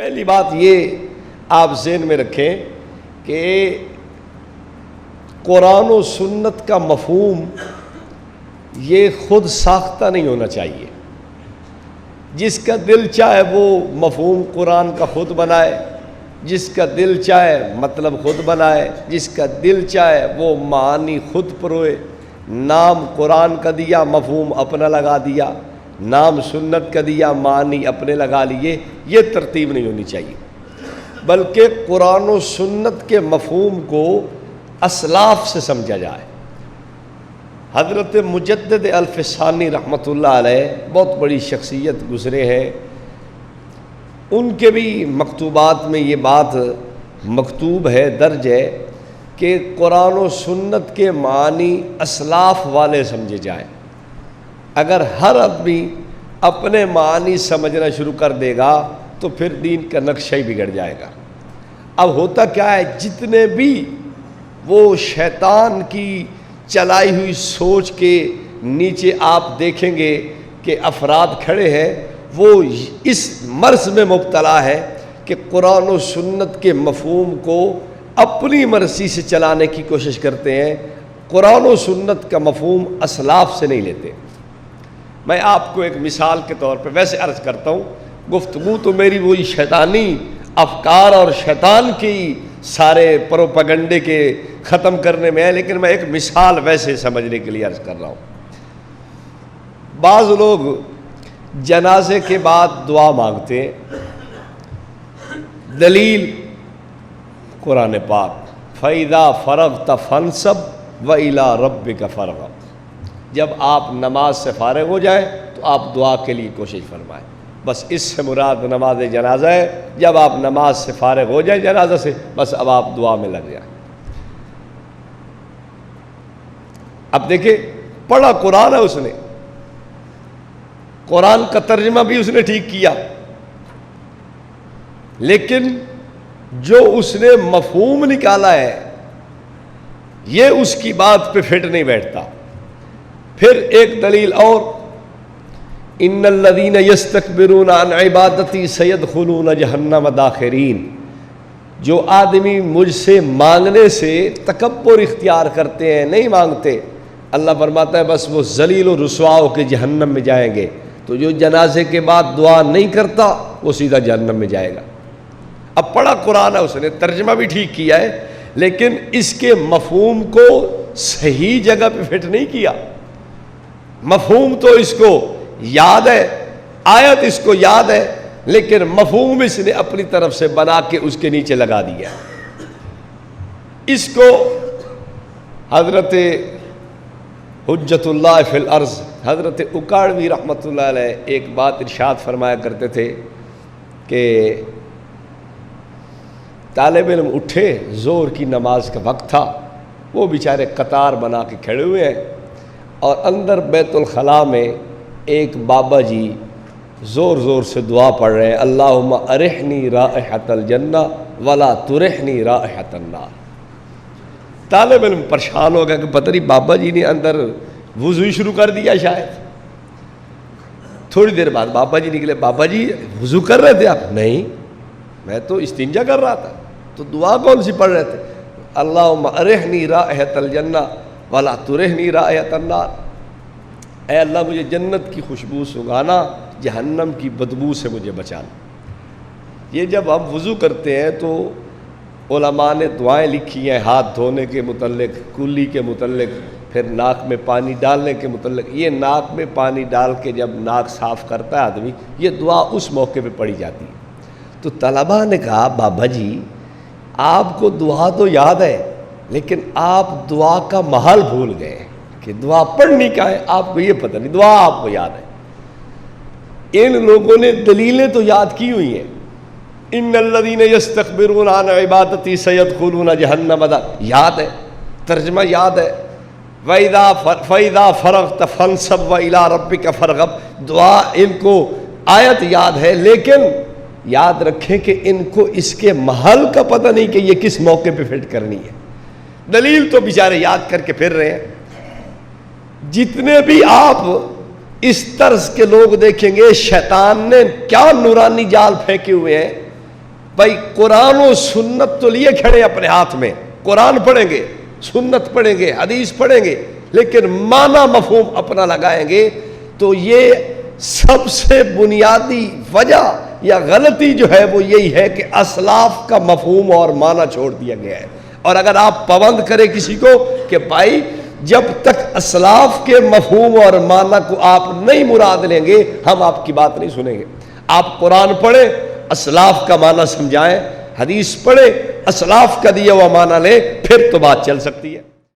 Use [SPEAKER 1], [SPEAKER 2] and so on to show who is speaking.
[SPEAKER 1] پہلی بات یہ آپ ذہن میں رکھیں کہ قرآن و سنت کا مفہوم یہ خود ساختہ نہیں ہونا چاہیے. جس کا دل چاہے وہ مفہوم قرآن کا خود بنائے، جس کا دل چاہے مطلب خود بنائے، جس کا دل چاہے وہ معانی خود پروئے. نام قرآن کا دیا، مفہوم اپنا لگا دیا، نام سنت کا دیا، معنی اپنے لگا لیے. یہ ترتیب نہیں ہونی چاہیے، بلکہ قرآن و سنت کے مفہوم کو اسلاف سے سمجھا جائے. حضرت مجدد الفسانی رحمۃ اللہ علیہ بہت بڑی شخصیت گزرے ہیں، ان کے بھی مکتوبات میں یہ بات مکتوب ہے، درج ہے کہ قرآن و سنت کے معنی اسلاف والے سمجھے جائیں. اگر ہر آدمی اپنے معنی سمجھنا شروع کر دے گا تو پھر دین کا نقشہ ہی بگڑ جائے گا. اب ہوتا کیا ہے، جتنے بھی وہ شیطان کی چلائی ہوئی سوچ کے نیچے آپ دیکھیں گے کہ افراد کھڑے ہیں، وہ اس مرض میں مبتلا ہے کہ قرآن و سنت کے مفہوم کو اپنی مرضی سے چلانے کی کوشش کرتے ہیں. قرآن و سنت کا مفہوم اسلاف سے نہیں لیتے. میں آپ کو ایک مثال کے طور پہ ویسے عرض کرتا ہوں، گفتگو تو میری وہی شیطانی افکار اور شیطان کی سارے پروپیگنڈے کے ختم کرنے میں ہے، لیکن میں ایک مثال ویسے سمجھنے کے لیے عرض کر رہا ہوں. بعض لوگ جنازے کے بعد دعا مانگتے ہیں. دلیل قرآن پاک، فَإِذَا فَرَغْتَ فَانْصَبْ وَإِلَىٰ رَبِّكَ فَارْغَب. جب آپ نماز سے فارغ ہو جائیں تو آپ دعا کے لیے کوشش فرمائیں. بس اس سے مراد نماز جنازہ ہے. جب آپ نماز سے فارغ ہو جائیں جنازہ سے، بس اب آپ دعا میں لگ جائیں. اب دیکھیں، پڑھا قرآن ہے اس نے، قرآن کا ترجمہ بھی اس نے ٹھیک کیا، لیکن جو اس نے مفہوم نکالا ہے یہ اس کی بات پہ فٹ نہیں بیٹھتا. پھر ایک دلیل اور، ان الذین یستکبرون عن عبادتی سیدخلون جہنم داخرین. جو آدمی مجھ سے مانگنے سے تکبر اختیار کرتے ہیں، نہیں مانگتے، اللہ فرماتا ہے بس وہ ذلیل و رسوا ہو کے جہنم میں جائیں گے. تو جو جنازے کے بعد دعا نہیں کرتا وہ سیدھا جہنم میں جائے گا. اب پڑھا قرآن ہے اس نے، ترجمہ بھی ٹھیک کیا ہے، لیکن اس کے مفہوم کو صحیح جگہ پہ فٹ نہیں کیا. مفہوم تو اس کو یاد ہے، آیت اس کو یاد ہے، لیکن مفہوم اس نے اپنی طرف سے بنا کے اس کے نیچے لگا دیا. اس کو حضرت حجت اللہ فی الارض حضرت اکاڑوی رحمۃ اللہ علیہ ایک بات ارشاد فرمایا کرتے تھے کہ طالب علم اٹھے، زور کی نماز کا وقت تھا، وہ بیچارے قطار بنا کے کھڑے ہوئے ہیں، اور اندر بیت الخلاء میں ایک بابا جی زور زور سے دعا پڑھ رہے ہیں، اللہم ارحنی رائحۃ الجنہ ولا ترحنی رائحۃ النار. طالب علم پریشان ہو گیا کہ پتہ نہیں بابا جی نے اندر وضو شروع کر دیا شاید. تھوڑی دیر بعد بابا جی نکلے، بابا جی وضو کر رہے تھے آپ؟ نہیں، میں تو استنجا کر رہا تھا. تو دعا کون سی پڑھ رہے تھے؟ اللہم ارحنی رائحۃ الجنہ ولا ترحنی رائحۃ النار. اے اللہ مجھے جنت کی خوشبو سنگانا، جہنم کی بدبو سے مجھے بچانا. یہ جب ہم وضو کرتے ہیں تو علماء نے دعائیں لکھی ہیں ہاتھ دھونے کے متعلق، کلی کے متعلق، پھر ناک میں پانی ڈالنے کے متعلق. یہ ناک میں پانی ڈال کے جب ناک صاف کرتا ہے آدمی، یہ دعا اس موقع پہ پڑھی جاتی ہے. تو طلباء نے کہا بابا جی آپ کو دعا تو یاد ہے، لیکن آپ دعا کا محل بھول گئے کہ دعا پڑھنی کیا ہے. آپ کو یہ پتہ نہیں، دعا آپ کو یاد ہے. ان لوگوں نے دلیلیں تو یاد کی ہوئی ہیں، ان الذین یستکبرون عن عبادتی سیدخلون جہنم یاد ہے، ترجمہ یاد ہے، فَإِذَا فَرَغْتَ فَانْصَبْ وَإِلَىٰ رَبِّكَ فَارْغَب. دعا ان کو آیت یاد ہے، لیکن یاد رکھیں کہ ان کو اس کے محل کا پتہ نہیں کہ یہ کس موقع پہ فٹ کرنی ہے. دلیل تو بیچارے یاد کر کے پھر رہے ہیں. جتنے بھی آپ اس طرز کے لوگ دیکھیں گے، شیطان نے کیا نورانی جال پھینکے ہوئے ہیں بھائی قرآن و سنت تو لیے کھڑے اپنے ہاتھ میں، قرآن پڑھیں گے، سنت پڑھیں گے، حدیث پڑھیں گے، لیکن معنی مفہوم اپنا لگائیں گے تو یہ سب سے بنیادی وجہ یا غلطی جو ہے وہ یہی ہے کہ اسلاف کا مفہوم اور معنی چھوڑ دیا گیا ہے۔ اور اگر آپ پابند کریں کسی کو کہ بھائی جب تک اسلاف کے مفہوم اور معنی کو آپ نہیں مراد لیں گے ہم آپ کی بات نہیں سنیں گے۔ آپ قرآن پڑھیں، اسلاف کا معنی سمجھائیں، حدیث پڑھیں، اسلاف کا دیا ہوا معنی لیں، پھر تو بات چل سکتی ہے۔